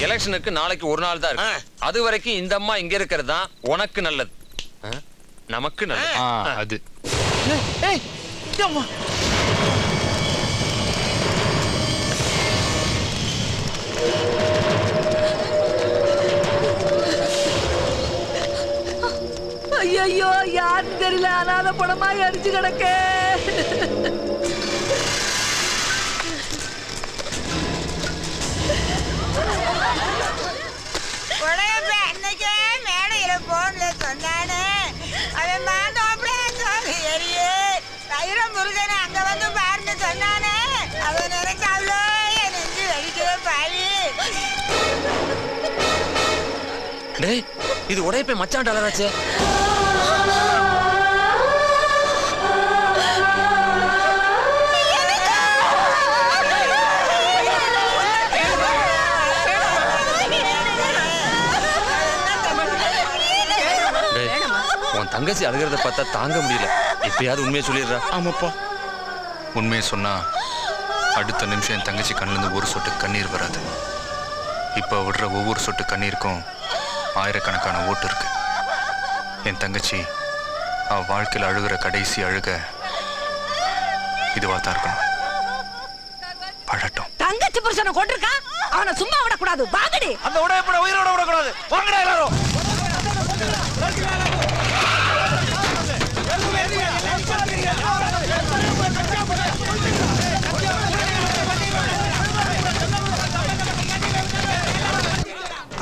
எலெக்ஷனுக்கு நாளைக்கு ஒரு நாள் தான் இருக்கு. அது வரைக்கும் இந்த அம்மா இங்க இருக்கிறது தான் உனக்கு நல்லது, நமக்கு நல்லது. அது ஐயோ யாருன்னு தெரியல, அனாத படமாய் அடிச்சு கிடக்க. அன்னைக்கே மேடையில போன்ல சொன்னானே அவன் வைரம் முருகன் அங்க வந்து பாருன்னு சொன்னானே, அவன் நினைச்சாவளோ என் நெஞ்சு வெடிக்கவே பாரு. டேய், இது உடையப்பே மச்சான் டாலராச்சே. உன் தங்கச்சி அழுகிறத பார்த்தா தாங்க முடியல. எப்பயாவது உண்மையை சொல்லிடுறா. ஆமாப்பா, உண்மையை சொன்னா அடுத்த நிமிஷம் என் தங்கச்சி கண்ணிலிருந்து ஒரு சொட்டு கண்ணீர் வராது. இப்போ விடுற ஒவ்வொரு சொட்டு கண்ணீருக்கும் ஆயிரக்கணக்கான ஓட்டு இருக்கு. என் தங்கச்சி அவ வாழ்க்கையில் அழுகிற கடைசி அழுக இதுவா தான் இருக்கணும். பழட்டும். தங்கச்சி புருஷனை கொண்டிருக்கான், அவனை சும்மா விடக்கூடாது. வாங்கடி. அந்த உடையப்பட உயிரோட விடக்கூடாது. வாங்கடா எல்லாரும்.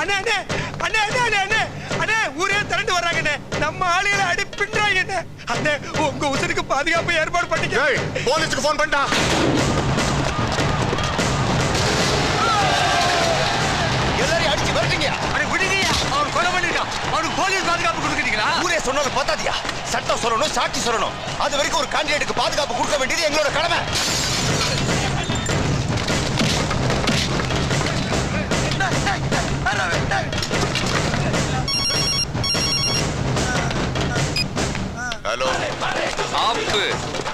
அண்ணே அண்ணே அண்ணே அண்ணே அண்ணே அண்ணே ஊரே திரண்டு வர்றாங்கண்ணே. நம்ம ஆளுகளை அடி பின்றாங்க. அண்ணே உங்க உசுருக்கு பாதுகாப்பு ஏற்பாடு பண்ணிக்க. போலீஸுக்கு போன் பண்ணா. எல்லாரையும் அடிச்சு வரட்டீங்க. அட விடுங்கயா, அவன் கொலை பண்ணிட்டான். அவனுக்கு போலீஸ் பாதுகாப்பு கொடுக்குறீங்களா? ஊரே சொன்னாலும் பார்த்தாதியா, சட்டம் சொல்லணும், சாட்சி சொல்லணும். அது வரைக்கும் ஒரு கேண்டிடேட்டுக்கு பாதுகாப்பு கொடுக்க வேண்டியது எங்களோட கடமை. ஹலோ, ஆப்பு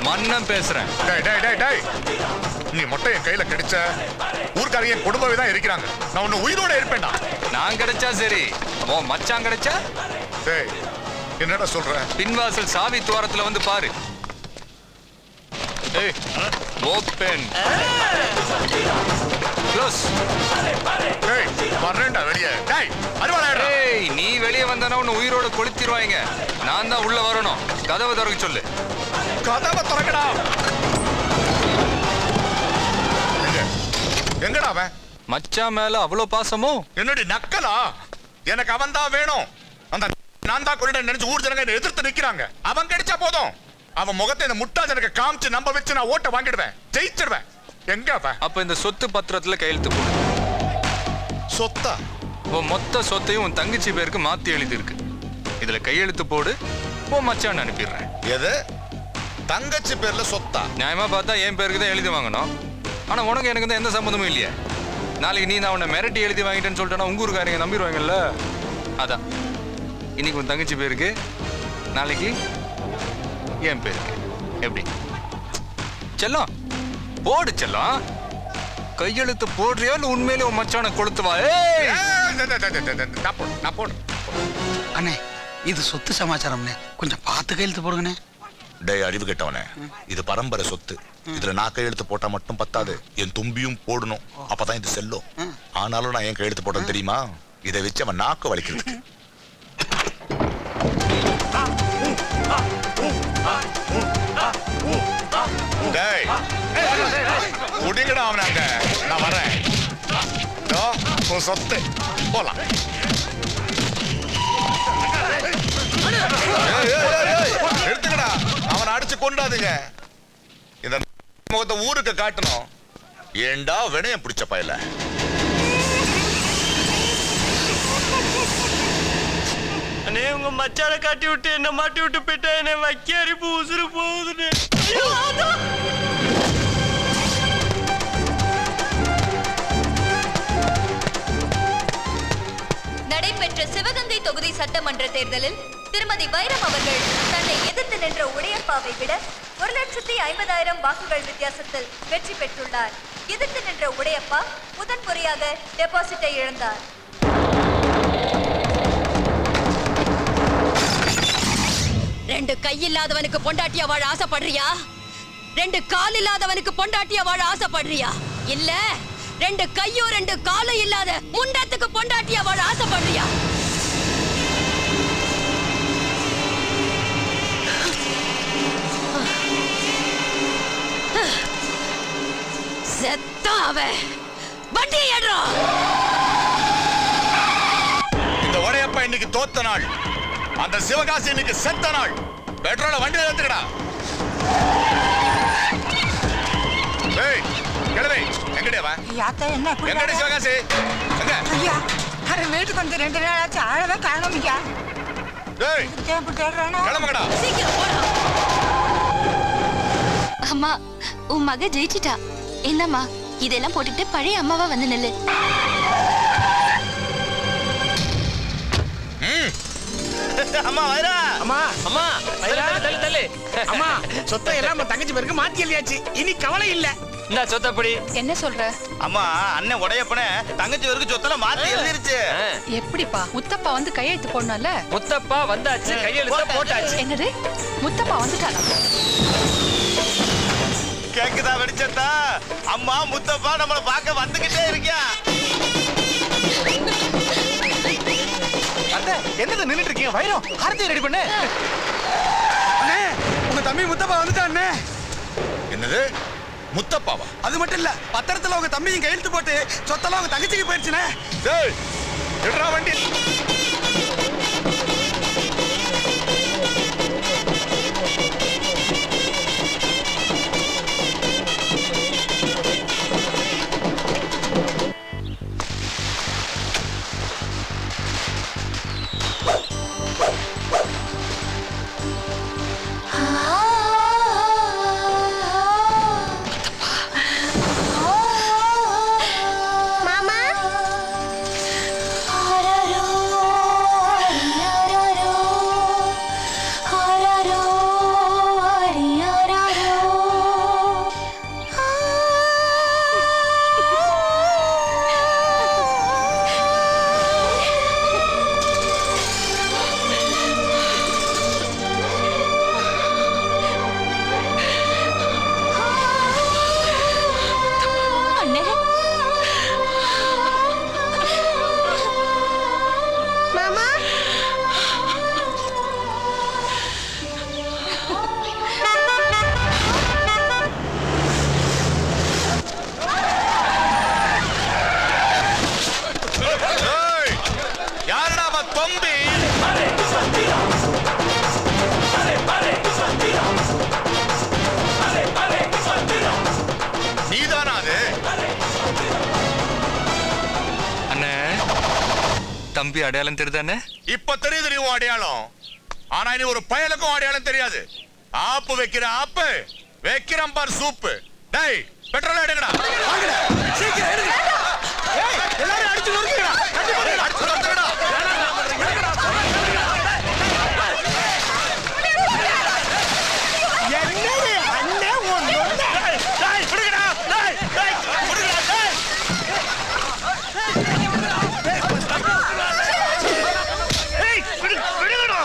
மன்னம் பேசுறேன். நீ மட்டும் என் கையில கிடைச்ச ஊர்க்காரங்க என் குடும்பமே தான் இருக்கிறாங்க. நான் உன்னை உயிரோட இருப்பேன்டா. நான் கிடைச்சா சரி, உன் மச்சான் கிடைச்சா? டேய், என்னடா சொல்ற? பின்வாசல் சாவி துவாரத்துல வந்து பாரு. ஏய், ஓபன் க்ளோஸ். டேய், வரேன்டா வெளியே. டேய், அருவாளடா. ஏய், நீ வெளியே வந்தனா உன்னை உயிரோட கொளுத்திடுவாங்க. நான் தான் உள்ள வரணும். கதவை திறக்க சொல்லு. கதவை திறக்கடா. எங்கடா அவன்? மச்சான் மேல அவ்வளவு பாசமோ? என்னடி நக்கலா? எனக்கு அவன் தான் வேணும். அந்த நான் தான் கொண்டு நினைச்சு ஊர் ஜனங்க எதிர்த்து நிக்கிறாங்க. அவன் கிடைச்சா போதும். அவன் முகத்தை இந்த முட்டா ஜனங்க காமிச்சு நம்ப வச்சு நான் ஓட்ட வாங்கிடுவேன், ஜெயிச்சிடுவேன். எங்க அவன்? அப்ப இந்த சொத்து பத்திரத்துல கையெழுத்து போடு. சொத்தா? உன் மொத்த சொத்தையும் உன் தங்கச்சி பேருக்கு மாத்தி எழுதி இருக்கு. இதுல கையெழுத்து போடு, உன் மச்சான் அனுப்பிடுறேன். எது? தங்கச்சி பேர்ல சொத்தா? நியாயமா பார்த்தா என் பேருக்கு தான் எழுதி வாங்கணும். ஆனா உனக்கு எனக்கு தான் எந்த சம்மந்தமும் இல்லையே. நாளைக்கு நீ நான் உன்னை மிரட்டி எழுதி வாங்கிட்டேன்னு சொல்லிட்டேன்னா உங்க ஊருக்காரங்க நம்பிடுவாங்கல்ல. அதான் இன்னைக்கு உன் தங்கச்சி பேருக்கு, நாளைக்கு என் பேருக்கு. எப்படி செல்லம்? போடு செல்லம். கையெழுத்து போடுறியா இல்ல உண்மையிலே உன் மச்சான கொளுத்துவா? நான் போடு. அண்ணே, இது சொத்து சமாச்சாரம்ண்ணே, கொஞ்சம் பார்த்து கையெழுத்து போடுங்கண்ணே. டேய் அறிவு கெட்டவனே, இது பரம்பரை சொத்து. இதுல நான் கையெழுத்து போட்டா மட்டும் பத்தாது, என் தும்பியும் போடணும். அப்பதான் இது செல்லும். ஆனாலும் நான் ஏன் கையெழுத்து போட்டேன்னு தெரியுமா? இதை வச்சு அவன் நாக்கு வலிக்கிறதுக்கு. டேய், குடிங்கடா அவனாங்க. நான் வரேன். உன் சொத்து போலாம். எடுத்துக்கடா, அவனை அடிச்சு கொண்டாதுங்க. இந்த முகத்தை ஊருக்கு காட்டணும். ஏண்டா வினயம் பிடிச்ச பயல. அண்ணே உங்க மச்சான காட்டி விட்டு என்ன மாட்டி விட்டு போயிட்டா. என்ன வைக்க அரிப்பு உசுறு போகுதுன்னு. நடைபெற்ற சிவகங்கை தொகுதி சட்டமன்ற தேர்தலில் திருமதி வைரம் அவர்கள் தன்னை எதிர்த்து நின்ற உடையப்பாவை விட 1,50,000 வாக்குகள் வித்தியாசத்தில் வெற்றி பெற்றுள்ளார். எதிர்த்து நின்ற உடையப்பா முதன் முறையாக டெபாசிட்டை இழந்தார். ரெண்டு கை இல்லாதவனுக்கு பொண்டாட்டியா வாழ ஆசைப்படுறியா? ரெண்டு கால் இல்லாதவனுக்கு பொண்டாட்டியா வாழ ஆசைப்படுறியா? இல்ல ரெண்டு கையும் ரெண்டு காலும் இல்லாத முண்டத்துக்கு பொண்டாட்டியா வாழ ஆசைப்படுறியா? செத்தான் அவன். வண்டி ஏடுறோம். இந்த உடையப்பா இன்னைக்கு தோத்த நாள், அந்த சிவகாசி இன்னைக்கு செத்த நாள். பெட்ரோல வண்டியில ஏத்துக்கடா. ஏய் கிளவே எங்கடே வா? யாத்தா என்ன இப்படி எங்கடே சிவகாசி? எங்க? ஐயா அரே வீட்டுக்கு வந்து 2 நாள் ஆச்சு, ஆளவே காணோம்யா. ஏய் கேப்பு தேடுறானோ? கிளம்புங்கடா. சீக்கிரம் போடா. அம்மா உன் மக ஜெயிச்சிட்டா. என்னம்மா இதெல்லாம் போட்டுட்டு பழைய அம்மாவா வந்து நில்லு. அம்மா வைரா. அம்மா அம்மா தள்ளு தள்ளு. அம்மா சொத்தை எல்லாம் நம்ம தங்கச்சி பேருக்கு மாத்தி எழுதியாச்சு, இனி கவலை இல்ல. இந்த சொத்தப்படி என்ன சொல்ற? அம்மா அண்ணன் உடையப்பன தங்கச்சி பேருக்கு சொத்தெல்லாம் மாத்தி எழுதிருச்சு. எப்படிப்பா? முத்தப்பா வந்து கையெழுத்து போடணும்ல. முத்தப்பா வந்தாச்சு, கையெழுத்த போட்டாச்சு. என்னது? முத்தப்பா வந்துட்டானா? கேக்குதா வெடிச்சத்தா? அம்மா முத்தப்பா நம்மள பார்க்க வந்துகிட்டே இருக்கியா? அண்ணே என்னது நின்னுட்டு இருக்கீங்க? வைரம் ஆரத்தி ரெடி பண்ணு. அண்ணே உங்க தம்பி முத்தப்பா வந்துட்டான் அண்ணே. என்னது முத்தப்பாவா? அது மட்டும் இல்ல, பத்திரத்துல உங்க தம்பியும் கையெழுத்து போட்டு சொத்தெல்லாம் உங்க தங்கச்சிக்கு போயிருச்சுனே. டேய் எடுறா வண்டி. தம்பி அடையாளம் தெரியுதானே? இப்ப தெரியுது நீ அடையாளம். ஆனா இனி ஒரு பயலுக்கும் அடையாளம் தெரியாது. ஆப்பு வைக்கிற ஆப்பு, வைக்கிறம் பார் சூப்பு. டேய் பெட்ரோல் எடுங்கடா. சீக்கிரம் எடுங்க. ஏய் எல்லாரும் அடிச்சு நொறுக்குடா. அடிச்சு நொறுக்குடா. என்னடி அண்ணே ஒண்ணு. டேய் விடுங்கடா. டேய் டேய் விடுங்கடா. டேய் ஏய் விடுங்கடா.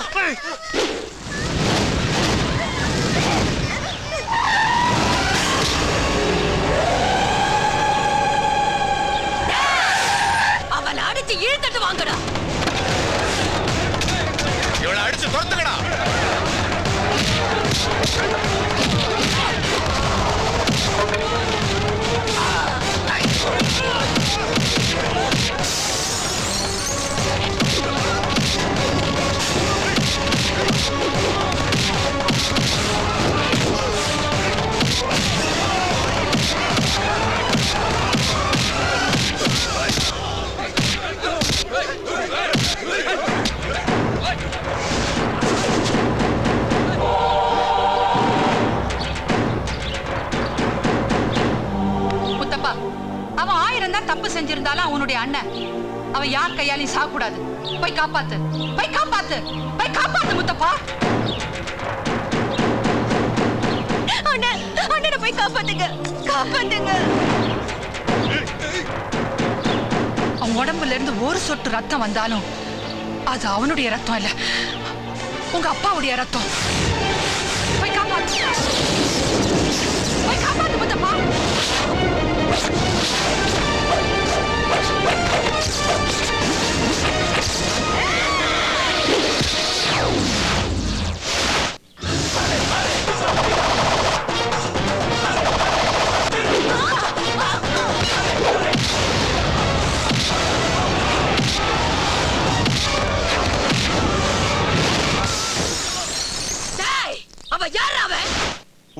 அவன் அடிச்சு இழுத்துட்டு வாங்கடா. இவளை அடிச்சு துரத்துங்கடா. முத்தப்பா, அவன் 1000 தான் தப்பு செஞ்சிருந்தாலும் அவனுடைய அண்ணன். அவன் யார் கையாலையும் சாகக்கூடாது. போய் காப்பாத்து, போய் காப்பாத்து, போய் காப்பாத்து முத்தப்பா. அண்ணனை போய் காப்பாத்துங்க, காப்பாத்துங்க. அவன் உடம்புல இருந்து ஒரு சொட்டு ரத்தம் வந்தாலும் அது அவனுடைய ரத்தம் இல்ல, உங்க அப்பாவுடைய ரத்தம். போய் காப்பாத்து, போய் காப்பாத்து முத்தப்பா.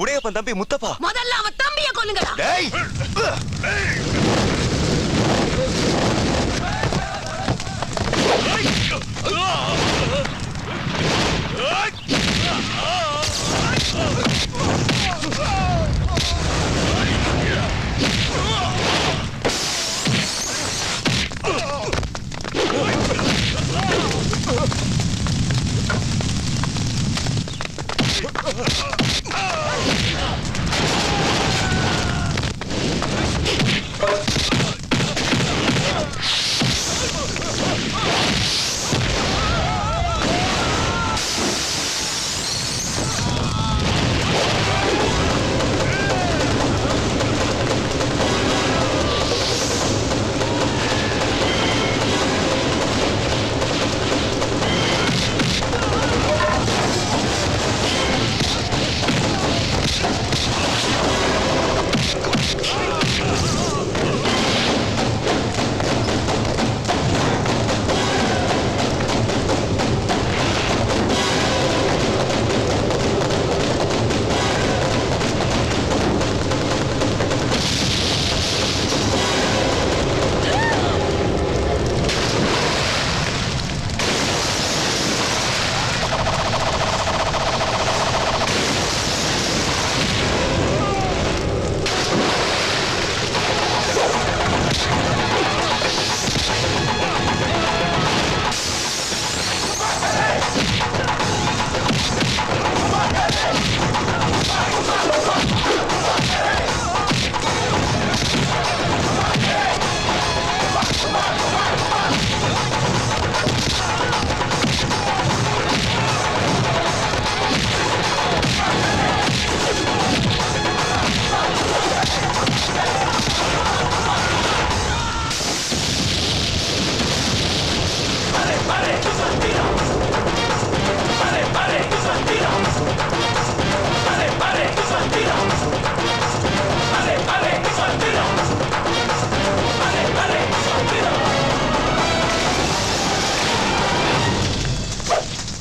உடையப்பன் தம்பி முத்தப்பா. முதல்ல அவன் தம்பிய கொல்லுங்கடா. டேய்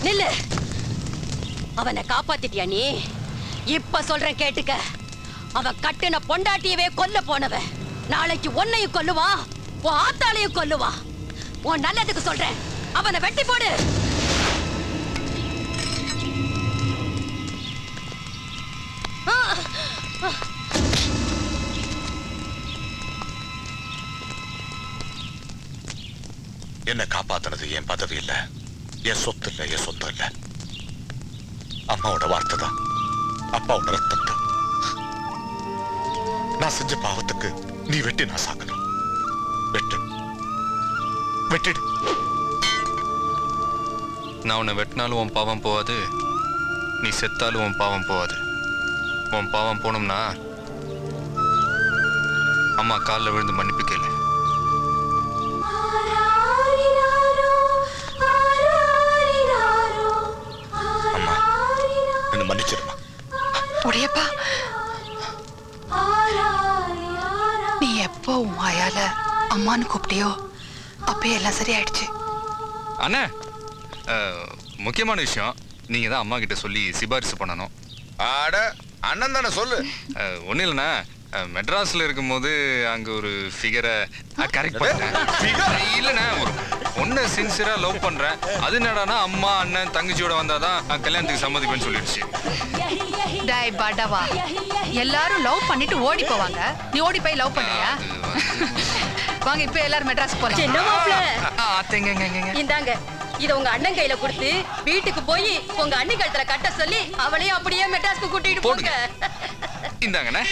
நில்லு. அவனை காப்பாத்திட்டியா நீ? இப்ப சொல்றேன் கேட்டுக்க. அவன் கட்டின பொண்டாட்டியவே கொல்ல போனவன் நாளைக்கு உன்னையும் கொல்லுவான், உன் ஆத்தாளையும் கொல்லுவான். உன் நல்லதுக்கு சொல்றேன், அவனை வெட்டி போடு. என்ன காப்பாத்துனது என் பதவி இல்ல, என் சொத்து இல்ல, என் சொந்தம் இல்ல. அம்மாவோட வார்த்தை தான், அப்பாவோட ரத்தம் தான். நான் செஞ்ச பாவத்துக்கு நீ வெட்டி நான் சாக்கணும். வெட்டு, வெட்டிடு. நான் உன்னை வெட்டினாலும் உன் பாவம் போகாது, நீ செத்தாலும் உன் பாவம் போகாது. உன் பாவம் போனோம்னா அம்மா காலில் விழுந்து மன்னிப்பு கேளு. அம்மா என்ன மன்னிச்சிருமா. உடையப்பா, நீ எப்போ உன் வாயால அம்மான்னு கூப்பிட்டியோ அப்பயே எல்லாம் சரியாயிடுச்சு. அண்ணா, முக்கியமான விஷயம், நீங்க தான் அம்மா கிட்ட சொல்லி சிபாரிசு பண்ணணும். ஆட அண்ணன் தானே, சொல்லு. ஒன்றும் இல்லைண்ணா, மெட்ராஸ்ல இருக்கும்போது அங்க ஒரு ஃபிகரை கரெக்ட் பண்ணேன். இல்லைண்ணா, ஒரு பொண்ணை சின்சியரா லவ் பண்றேன், அது என்னடானா அம்மா அண்ணன் தங்கச்சியோட வந்தாதான் கல்யாணத்துக்கு சம்மதிப்பேன்னு சொல்லிடுச்சு. டேய் படவா, எல்லாரும் லவ் பண்ணிட்டு ஓடி போவாங்க, நீ ஓடி போய் லவ் பண்றியா? வாங்க இப்ப எல்லாரும் மெட்ராஸ் போலாம். என்ன மாப்ள, இந்தாங்க இத உங்க அண்ணன் கையில கொடுத்து வீட்டுக்கு போய் உங்க அண்ணி கழுத்துல கட்ட சொல்லி அவளையும் அப்படியே மெட்ராஸ்க்கு கூட்டிட்டு போங்க. இந்தாங்கண்ணே.